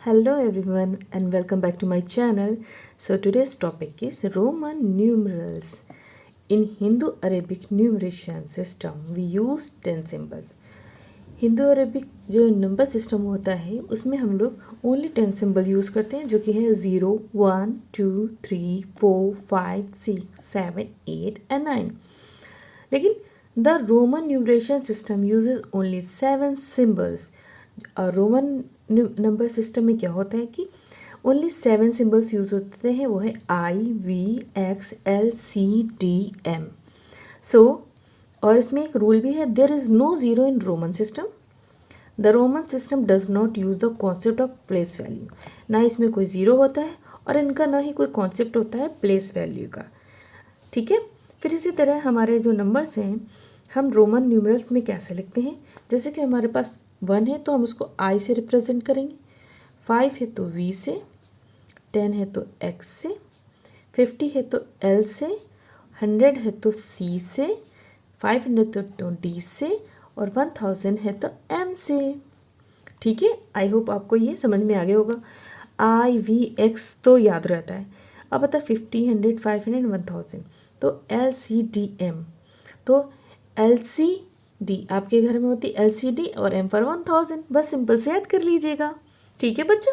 Hello everyone and welcome back to my channel. So today's topic is Roman numerals. In Hindu-Arabic numeration system we use 10 symbols. Hindu Arabic जो number system होता है उसमें हम लोग only 10 symbol use करते हैं जो कि है 0, 1, 2, 3, 4, 5, 6, 7, 8 and 9. लेकिन the Roman numeration system uses only 7 symbols. और रोमन नंबर सिस्टम में क्या होता है कि ओनली 7 सिम्बल्स यूज होते हैं. वो है IVXLCDM. सो और इसमें एक रूल भी है, there is no zero in Roman system. The Roman system does not use the concept of place value. ना इसमें कोई ज़ीरो होता है और इनका ना ही कोई कॉन्सेप्ट होता है प्लेस वैल्यू का. ठीक है. फिर इसी तरह हमारे जो नंबर्स हैं हम रोमन न्यूमरल्स में कैसे लिखते हैं. जैसे कि हमारे पास 1 है तो हम उसको I से रिप्रेजेंट करेंगे, 5 है तो V से, 10 है तो X से, 50 है तो L से, 100 है तो C से, 500 तो D से और 1000 है तो M से. ठीक है. आई होप आपको ये समझ में आ गया होगा. IVX तो याद रहता है. अब बता 50, 100, 500, 1000 तो LCDM. तो LCD आपके घर में होती LCD और M फॉर 1000. बस सिंपल से याद कर लीजिएगा. ठीक है बच्चों.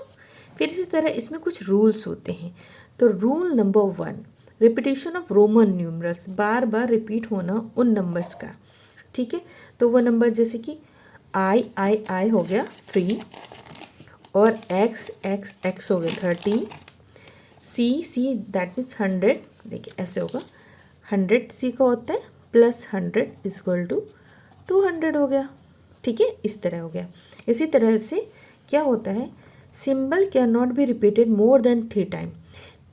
फिर इसी तरह इसमें कुछ रूल्स होते हैं. तो rule number 1, repetition of Roman numerals. Bar bar repeat होना उन नंबर्स का. ठीक है. तो वो नंबर जैसे कि I हो गया 3 और X हो गया 30, C दैट मीन्स 100. देखिए ऐसे होगा, 100 C का होता है प्लस 100 इजक्वल टू 200 हो गया. ठीक है. इस तरह हो गया. इसी तरह से क्या होता है, symbol can not be repeated more than 3 time.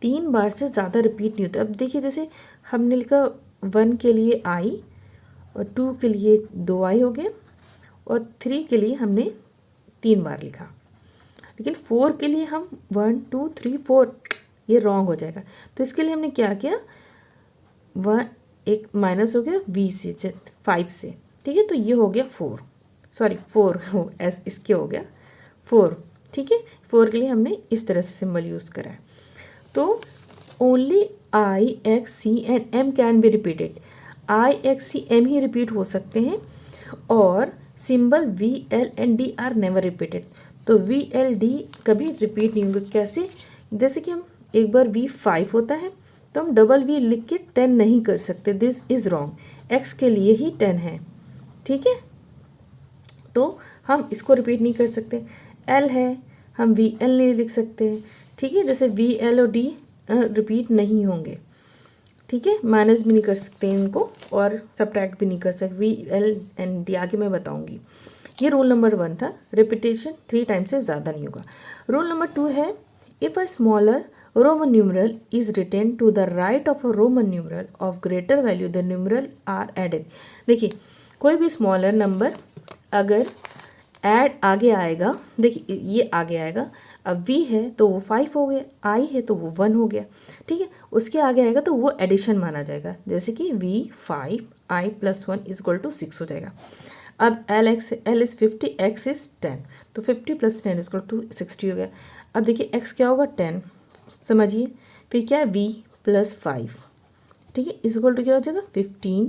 3 बार से ज़्यादा रिपीट नहीं होता. अब देखिए जैसे हमने लिखा 1 के लिए I और 2 के लिए 2I हो गए और 3 के लिए हमने 3 बार लिखा. लेकिन 4 के लिए हम 1 2 3 4 ये रॉन्ग हो जाएगा. तो इसके लिए हमने क्या किया, 1 एक माइनस हो गया V से 5 से. ठीक है. तो ये हो गया 4 एस इसके हो गया 4. ठीक है. 4 के लिए हमने इस तरह से सिंबल यूज़ करा है. तो only IXC and M can be repeated. IXCM ही रिपीट हो सकते हैं और symbol VL and D are never repeated. तो VLD कभी रिपीट नहीं होंगे. कैसे, जैसे कि हम एक बार V5 होता है तो हम डबल V लिख के 10 नहीं कर सकते. This is wrong. X के लिए ही 10 है. ठीक है. तो हम इसको रिपीट नहीं कर सकते. L है, हम VL नहीं लिख सकते. ठीक है. जैसे VL और D रिपीट नहीं होंगे. ठीक है. माइनस भी नहीं कर सकते इनको और सब्ट्रैक्ट भी नहीं कर सकते. VL एंड D आगे मैं बताऊंगी. ये रूल नंबर 1 था. रिपीटेशन 3 टाइम से ज़्यादा नहीं होगा. रूल नंबर 2 है, if a smaller Roman numeral is written to the right of a Roman numeral of greater value, the numeral are added. देखिए कोई भी स्मॉलर नंबर अगर ऐड आगे आएगा, देखिए ये आगे आएगा. अब V है तो वो 5 हो गया, I है तो वो 1 हो गया. ठीक है. उसके आगे आएगा तो वो एडिशन माना जाएगा. जैसे कि V5 I + 1 = 6 हो जाएगा. अब L इज़ 50, X इज़ 10. तो 50 + 10 = 60 हो गया. अब देखिए X क्या होगा 10. समझिए. फिर क्या है V + 5. ठीक है. इक्वल टू क्या हो जाएगा 15.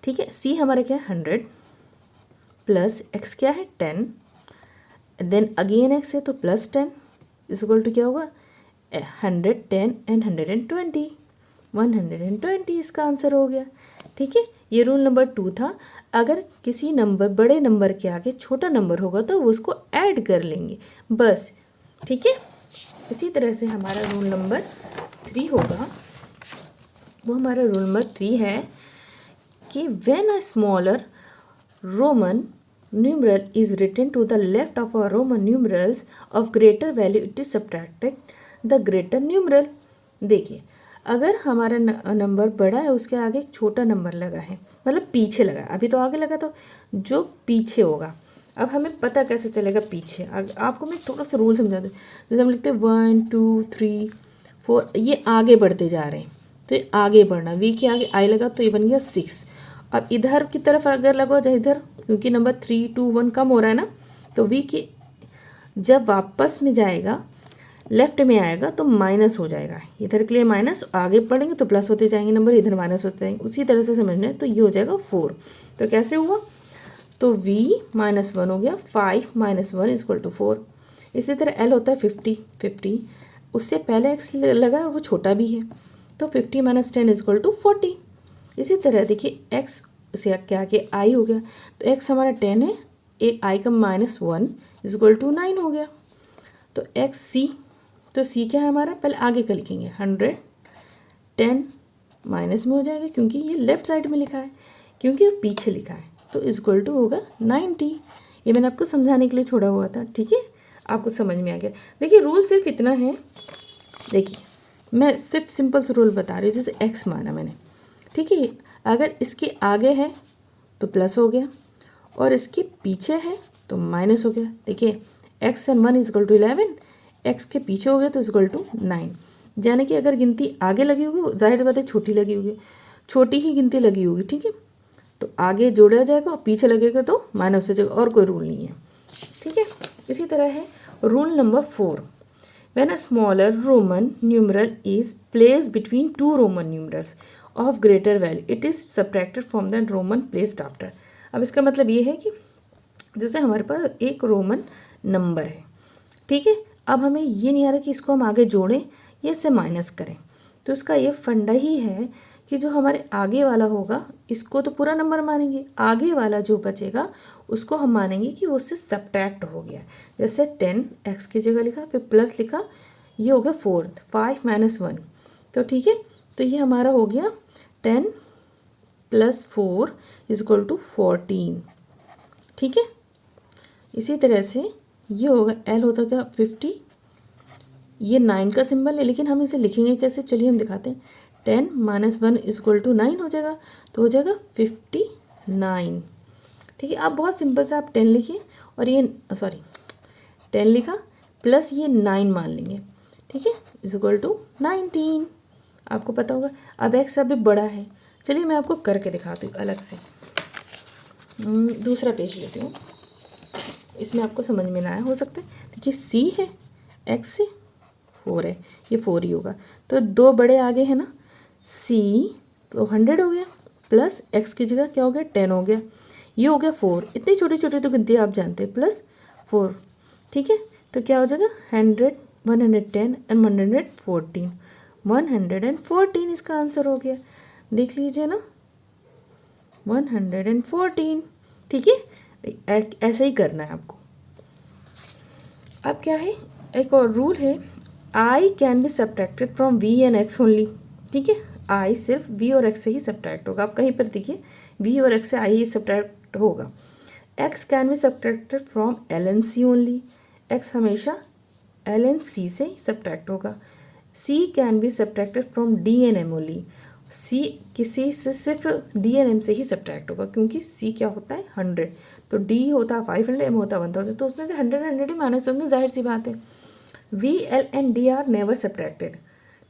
ठीक है. C हमारा क्या है 100 प्लस X क्या है 10. देन अगेन X है तो प्लस 10 इक्वल टू क्या होगा 110 एंड 120. 120 इसका आंसर हो गया. ठीक है. ये रूल नंबर 2 था. अगर किसी नंबर बड़े नंबर के आगे छोटा नंबर होगा तो वो उसको ऐड कर लेंगे बस. ठीक है. इसी तरह से हमारा रूल नंबर 3 होगा. वो हमारा रूल नंबर 3 है कि when a smaller Roman numeral is written to the left of a Roman numerals of greater value, it is subtracted the greater numeral. देखिए अगर हमारा नंबर बड़ा है उसके आगे एक छोटा नंबर लगा है, मतलब पीछे लगा. अभी तो आगे लगा, तो जो पीछे होगा. अब हमें पता कैसे चलेगा पीछे, आपको मैं थोड़ा सा रूल समझा दूँ. जैसे हम लिखते हैं 1 2 3 4, ये आगे बढ़ते जा रहे हैं तो ये आगे बढ़ना. V के आगे I लगा तो ये बन गया 6. अब इधर की तरफ अगर लगो, चाहे इधर, क्योंकि नंबर 3 2 1 कम हो रहा है ना, तो V के जब वापस में जाएगा लेफ्ट में आएगा तो माइनस हो जाएगा, इधर के लिए माइनस, आगे पढ़ेंगे तो प्लस होते जाएंगे नंबर, इधर माइनस होते जाएंगे, उसी तरह से समझना है। तो ये हो जाएगा 4। तो कैसे हुआ, तो v -1 हो गया, 5 - 1 = 4। इसी तरह l होता है 50, उससे पहले x लगा और वो छोटा भी है, तो 50 - 10 = 40। इसी तरह देखिए x से क्या आगे i हो गया, तो x हमारा 10 है, एक i का -1 = 9 हो गया। तो x c, तो c क्या है हमारा, पहले आगे का लिखेंगे 100, 10 माइनस में हो जाएगा क्योंकि ये लेफ्ट साइड में लिखा है, क्योंकि वो पीछे लिखा है, तो = होगा 90। ये मैंने आपको समझाने के लिए छोड़ा हुआ था, ठीक है, आपको समझ में आ गया। देखिए रूल सिर्फ इतना है, देखिए मैं सिर्फ सिंपल से रूल बता रही हूँ। जैसे x माना मैंने, ठीक है, अगर इसके आगे है तो प्लस हो गया और इसके पीछे है तो माइनस हो गया। देखिए x and 1 = 11, x के पीछे हो गया तो =9, यानी कि अगर गिनती आगे लगी होगी, जाहिर बात है छोटी लगी होगी, छोटी ही गिनती लगी होगी, ठीक है, तो आगे जोड़ा जाएगा और पीछे लगेगा तो माइनस हो जाएगा, और कोई रूल नहीं है, ठीक है। इसी तरह है rule number 4, when a smaller Roman numeral is placed between 2 Roman numerals of greater value, it is subtracted from the Roman placed after. अब इसका मतलब ये है कि जैसे हमारे पास एक रोमन नंबर है, ठीक है, अब हमें ये नहीं आ रहा कि इसको हम आगे जोड़ें या इससे माइनस करें, तो इसका ये फंडा ही है कि जो हमारे आगे वाला होगा इसको तो पूरा नंबर मानेंगे, आगे वाला जो बचेगा उसको हम मानेंगे कि वो उससे सब्ट्रैक्ट हो गया। जैसे 10 x की जगह लिखा, फिर प्लस लिखा, ये हो गया 4, 5 - 1, तो ठीक है, तो ये हमारा हो गया 10 + 4 = 14, ठीक है। इसी तरह से ये होगा l होता क्या 50, ये 9 का सिंबल है, लेकिन हम इसे लिखेंगे कैसे, चलिए हम दिखाते हैं। 10 - 1 = 9 हो जाएगा, तो हो जाएगा 59, ठीक है। आप बहुत सिंपल से आप 10 लिखिए और ये 10 लिखा प्लस ये 9 मान लेंगे, ठीक है, =19, आपको पता होगा। अब x अभी बड़ा है, चलिए मैं आपको करके दिखाती हूँ अलग से। दूसरा पेज लेती हूँ, इसमें आपको समझ में ना आया हो सकता है। देखिए c है, x से 4 है, ये 4 ही होगा, तो 2 बड़े आगे है ना, c तो 100 हो गया, प्लस x की जगह क्या हो गया 10 हो गया, ये हो गया 4, इतनी छोटी छोटी तो गिनती आप जानते हैं, प्लस 4, ठीक है, तो क्या हो जाएगा 100, 110 एंड 114, 114 इसका आंसर हो गया, देख लीजिए ना 114, ठीक है। ऐसे ही करना है आपको। अब क्या है, एक और रूल है, i can be subtracted from v and x only, ठीक है, i सिर्फ v और x से ही सब्ट्रैक्ट होगा। आप कहीं पर देखिए v और x से i ही सब्ट्रैक्ट होगा। x can be subtracted from l and c only, x हमेशा l एंड c से ही सब्ट्रैक्ट होगा। c can be subtracted from d and m only, c किसी से सिर्फ d एंड m से ही subtract होगा, क्योंकि c क्या होता है 100, तो d होता है 500, m होता है 1000, तो उसमें से 100 ही माइनस होंगे, जाहिर सी बात है। v, l and d are never subtracted,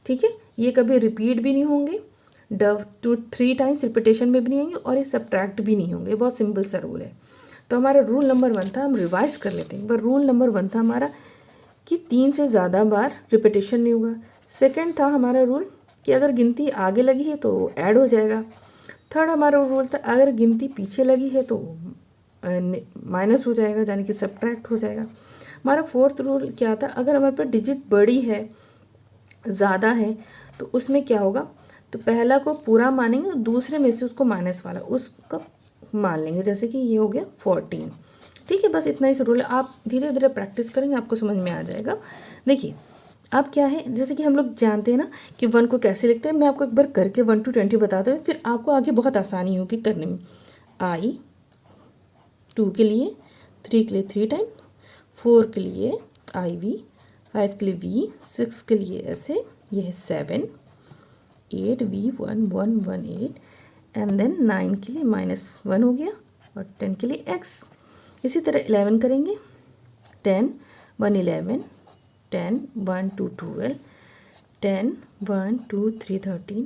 ठीक है, ये कभी रिपीट भी नहीं होंगे, 3 टाइम्स रिपीटेशन में भी नहीं होंगे, और ये सब्ट्रैक्ट भी नहीं होंगे, बहुत सिंपल सा रूल है। तो हमारा रूल नंबर 1 था, हम रिवाइज कर लेते हैं, पर रूल नंबर 1 था हमारा कि 3 से ज़्यादा बार रिपीटेशन नहीं होगा। सेकेंड था हमारा रूल कि अगर गिनती आगे लगी है तो ऐड हो जाएगा। थर्ड हमारा रूल था अगर गिनती पीछे लगी है तो माइनस हो जाएगा, यानी कि सब्ट्रैक्ट हो जाएगा। हमारा फोर्थ रूल क्या था, अगर हमारे पास डिजिट बड़ी है, ज़्यादा है, तो उसमें क्या होगा, तो पहला को पूरा मानेंगे और दूसरे में से उसको माइनस वाला उसका मान लेंगे, जैसे कि ये हो गया 14, ठीक है। बस इतना ही रूल है, आप धीरे धीरे प्रैक्टिस करेंगे आपको समझ में आ जाएगा। देखिए अब क्या है, जैसे कि हम लोग जानते हैं ना कि 1 को कैसे लिखते हैं, मैं आपको एक बार करके 1 to 20 बता दूँ, फिर आपको आगे बहुत आसानी होगी करने में। i 2 के लिए, 3 के लिए 3 टाइम, 4 के लिए iv, 5 के लिए v, 6 के लिए ऐसे, ये है 7, 8 v1 1 1 8, एंड देन 9 के लिए -1 हो गया, और 10 के लिए x। इसी तरह 11 करेंगे, 10 1 11, 10 1 2 12, 10 1 2 3 13,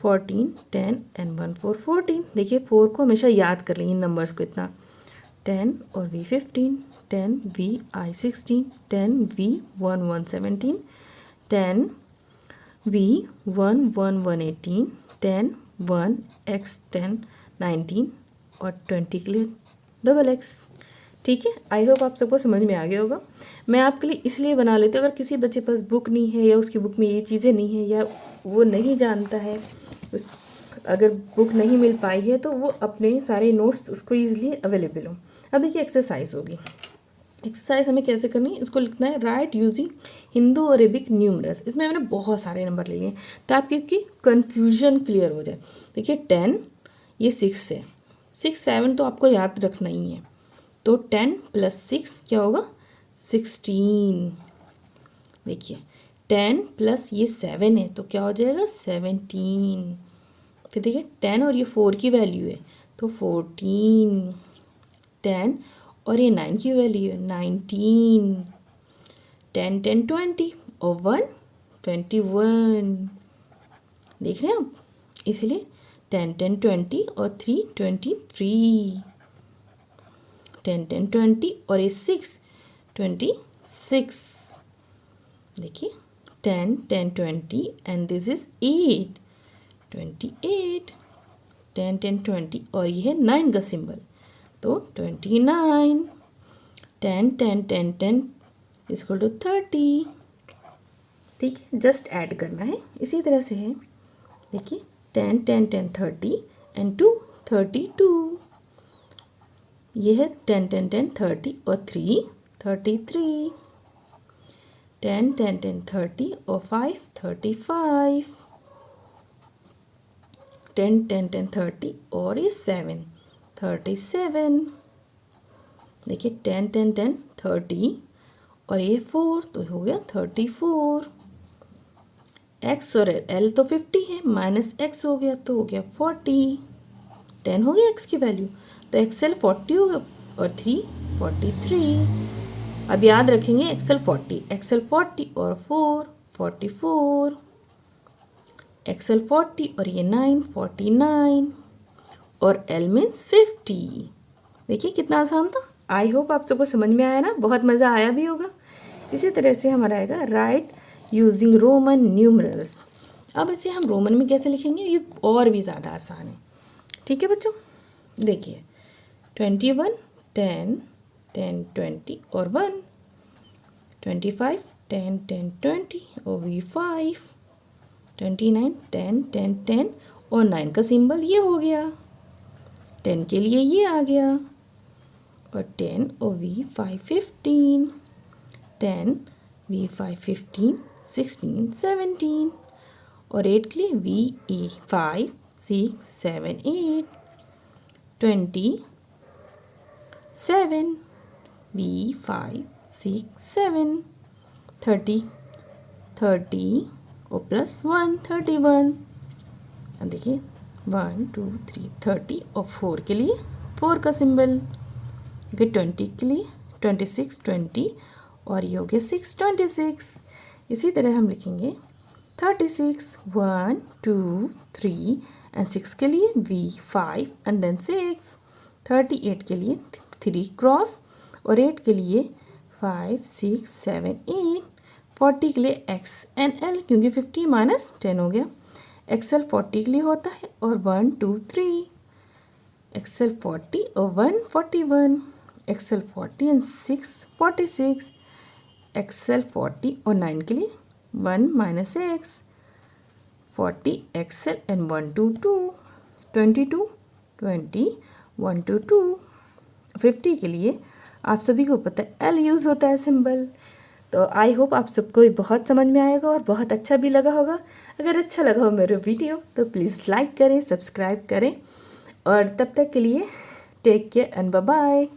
14 10 एंड 1 4 14। देखिए 4 को हमेशा याद कर लेंगे, नंबर्स को इतना, 10 और v 15, 10VI16, 10V1117, 10V1118, 10 1 x 10 19 और 20 के लिए डबल एक्स। ठीक है, आई होप आप सबको समझ में आ गया होगा। मैं आपके लिए इसलिए बना लेती हूँ, अगर किसी बच्चे पास बुक नहीं है या उसकी बुक में ये चीज़ें नहीं है या वो नहीं जानता है, अगर बुक नहीं मिल पाई है तो वो अपने सारे नोट्स उसको ईजिली अवेलेबल हो। अब देखिए एक्सरसाइज होगी। एक्सरसाइज हमें कैसे करनी है, इसको लिखना है right using Hindu Arabic numerals. इसमें मैंने बहुत सारे नंबर ले लिए ताकि आपकी कन्फ्यूजन क्लियर हो जाए। देखिए 10 ये 6 है, 6 7 तो आपको याद रखना ही है, तो 10 + 6 क्या होगा 16। देखिए 10 + ये 7 है तो क्या हो जाएगा 17। फिर देखिए 10 और ये 4 की वैल्यू है तो 14, 10 और ये 9 की वैल्यू है 19, 10 10 20 और 1 21। देख रहे हैं आप, इसलिए 10 10 20 और 3 23, 10 10 20 और ये 6 26। देखिए 10 10 20 एंड दिस इज 8 28, 10 10 20 और ये है 9 का सिंबल तो 29, 10 10 10 10 इक्वल टू 30। ठीक है, जस्ट ऐड करना है। इसी तरह से है, देखिए 10 10 10 30 एंड 2 32। ये है 10 10 10 30 और 3 33, 10 10 10 30 और 5 35, 10 10 10 30 और ये 7 37। देखिए 10 10 10 30 और ये 4 तो हो गया 34। x और l तो 50 है, माइनस x हो गया तो हो गया 40। 10 हो गया x की वैल्यू तो XL 40 होगा और 3 43। अब याद रखेंगे XL 40 और 4 44, XL 40 और ये 9 49 और L मीन्स 50। देखिए कितना आसान था। आई होप आप सबको समझ में आया ना, बहुत मज़ा आया भी होगा। इसी तरह से हमारा आएगा राइट यूजिंग रोमन न्यूमरल्स। अब इसे हम रोमन में कैसे लिखेंगे, ये और भी ज़्यादा आसान है। ठीक है बच्चों, देखिए 21 10 10 20 और 1, 25 10 10 20 और V5, 29 10 10 10 और 9 का सिंबल ये हो गया, 10 के लिए ये आ गया और 10 और V5 15, 10 V5 15 16 17 और 8 के लिए VA5 6 7 8, 27 V5 6 7, 30 और +1 31। अब देखिए 1 2 3 30 और 4 के लिए 4 का सिंबल, 20 के लिए 26 20 और ये हो गया 6 26। इसी तरह हम लिखेंगे 36 1 2 3 एंड 6 के लिए V5 एंड देन 6, 38 के लिए 3 क्रॉस और 8 के लिए 5 6 7 8, 40 के लिए X एंड L क्योंकि 50 माइनस 10 हो गया। XL 40 के लिए होता है और 1 2 3, XL 40 और 1 41, XL 40 एंड 6 46, XL 40 और 9 के लिए 1 माइनस X, 40 XL एंड 1 2 2, 22 20 1 2 2, 50 के लिए आप सभी को पता है L यूज़ होता है सिंबल। तो आई होप आप सबको ये बहुत समझ में आएगा और बहुत अच्छा भी लगा होगा। अगर अच्छा लगा हो मेरा वीडियो तो प्लीज़ लाइक करें, सब्सक्राइब करें और तब तक के लिए take care and bye bye.